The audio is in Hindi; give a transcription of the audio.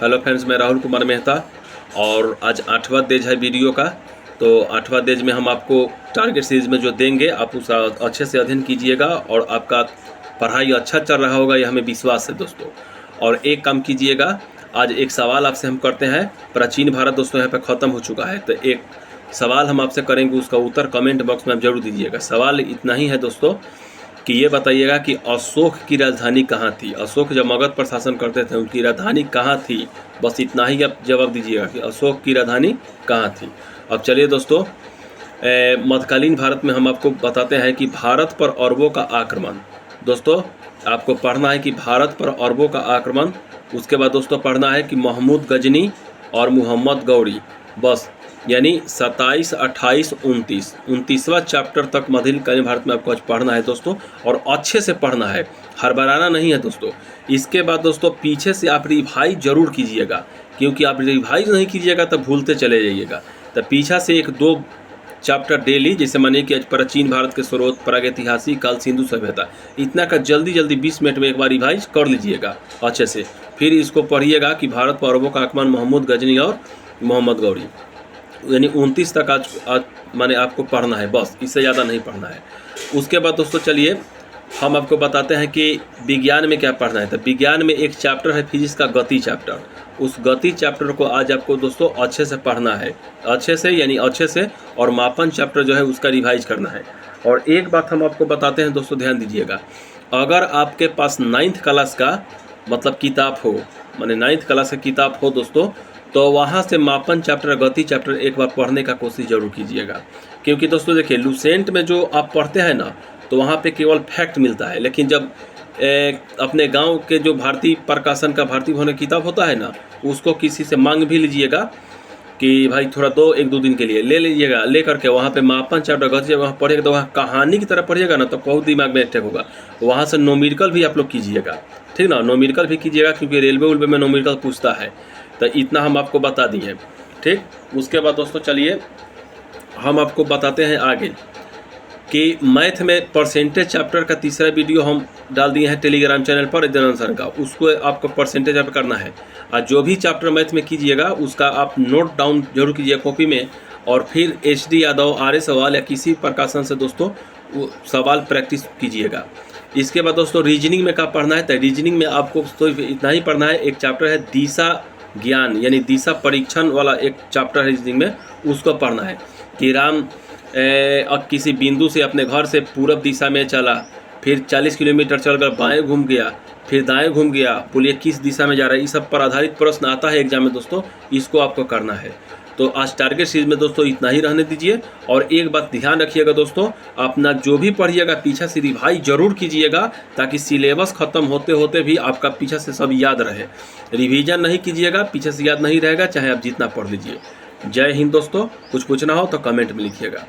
हेलो फ्रेंड्स, मैं राहुल कुमार मेहता और आज 8वां पेज है वीडियो का। तो 8वां पेज में हम आपको टारगेट सीरीज में जो देंगे आप उसका अच्छे से अध्ययन कीजिएगा और आपका पढ़ाई अच्छा चल रहा होगा, यह हमें विश्वास है दोस्तों। और एक काम कीजिएगा, आज एक सवाल आपसे हम करते हैं। प्राचीन भारत दोस्तों यहाँ पे ख़त्म हो चुका है, तो एक सवाल हम आपसे करेंगे, उसका उत्तर कमेंट बॉक्स में आप जरूर दीजिएगा। सवाल इतना ही है दोस्तों कि ये बताइएगा कि अशोक की राजधानी कहाँ थी। अशोक जब मगध पर शासन करते थे उनकी राजधानी कहाँ थी, बस इतना ही आप जवाब दीजिएगा कि अशोक की राजधानी कहाँ थी। अब चलिए दोस्तों, मध्यकालीन भारत में हम आपको बताते हैं कि भारत पर अरबों का आक्रमण। दोस्तों आपको पढ़ना है कि भारत पर अरबों का आक्रमण। उसके बाद दोस्तों पढ़ना है कि महमूद गजनी और मोहम्मद गौरी। बस यानी 27, 28, 29वां चैप्टर तक मध्यकालीन भारत में आपको आज पढ़ना है दोस्तों, और अच्छे से पढ़ना है, हड़बड़ाना नहीं है दोस्तों। इसके बाद दोस्तों पीछे से आप रिवाइज जरूर कीजिएगा, क्योंकि आप रिवाइज नहीं कीजिएगा तो भूलते चले जाइएगा। तो पीछे से 1-2 चैप्टर डेली, जैसे मानिए कि आज प्राचीन भारत के स्रोत, प्रागैतिहासिक काल, सिंधु सभ्यता, इतना का जल्दी 20 मिनट में एक बार रिवाइज कर लीजिएगा अच्छे से। फिर इसको पढ़िएगा कि भारत पर अरबों का आक्रमण, महमूद गजनी और मोहम्मद गौरी, यानी 29 तक आज माने आपको पढ़ना है, बस इससे ज़्यादा नहीं पढ़ना है। उसके बाद दोस्तों चलिए हम आपको बताते हैं कि विज्ञान में क्या पढ़ना है। तो विज्ञान में एक चैप्टर है फिजिक्स का गति चैप्टर। उस गति चैप्टर को आज आपको दोस्तों अच्छे से पढ़ना है, अच्छे से यानी अच्छे से, और मापन चैप्टर जो है उसका रिवाइज करना है। और एक बात हम आपको बताते हैं दोस्तों, ध्यान दीजिएगा, अगर आपके पास 9th क्लास का मतलब किताब हो, माने 9th क्लास का किताब हो दोस्तों, तो वहाँ से मापन चैप्टर, गति चैप्टर एक बार पढ़ने का कोशिश जरूर कीजिएगा। क्योंकि दोस्तों देखिए, लुसेंट में जो आप पढ़ते हैं ना, तो वहाँ पे केवल फैक्ट मिलता है, लेकिन जब अपने गांव के जो भारतीय प्रकाशन का भारतीय भवन किताब होता है ना, उसको किसी से मांग भी लीजिएगा कि भाई थोड़ा 1-2 दिन के लिए ले लीजिएगा, ले करके वहाँ पे मापन चैप्टर, गति वहाँ पढ़िएगा, तो वहाँ कहानी की तरह पढ़िएगा ना, तो बहुत दिमाग में अटैक होगा। वहाँ से नोमेरिकल भी आप लोग कीजिएगा, ठीक ना, नोमेरिकल भी कीजिएगा, क्योंकि रेलवे उलवे में नोमेरिकल पूछता है। तो इतना हम आपको बता दिए, ठीक। उसके बाद दोस्तों चलिए हम आपको बताते हैं आगे कि मैथ में परसेंटेज चैप्टर का 3रा वीडियो हम डाल दिए हैं टेलीग्राम चैनल पर जनरल सर का, उसको आपको परसेंटेज आप करना है। और जो भी चैप्टर मैथ में कीजिएगा उसका आप नोट डाउन जरूर कीजिएगा कॉपी में, और फिर HD यादव, RA सवाल या किसी प्रकाशन से दोस्तों वो सवाल प्रैक्टिस कीजिएगा। इसके बाद दोस्तों रीजनिंग में क्या पढ़ना है, तो रीजनिंग में आपको तो इतना ही पढ़ना है। एक चैप्टर है दिशा ज्ञान, यानी दिशा परीक्षण वाला एक चैप्टर है रीजनिंग में, उसको पढ़ना है कि राम किसी बिंदु से अपने घर से पूरब दिशा में चला, फिर 40 किलोमीटर चलकर बाएं घूम गया, फिर दाएं घूम गया, बोलिए किस दिशा में जा रहा है। इस सब पर आधारित प्रश्न आता है एग्जाम में दोस्तों, इसको आपको करना है। तो आज टारगेट सीरीज में दोस्तों इतना ही रहने दीजिए। और एक बात ध्यान रखिएगा दोस्तों, अपना जो भी पढ़िएगा पीछे से रिवाइज जरूर कीजिएगा, ताकि सिलेबस खत्म होते होते भी आपका पीछे से सब याद रहे। रिवीजन नहीं कीजिएगा, पीछे से याद नहीं रहेगा, चाहे आप जितना पढ़ लीजिए। जय हिंद दोस्तों। कुछ पूछना हो तो कमेंट में लिखिएगा।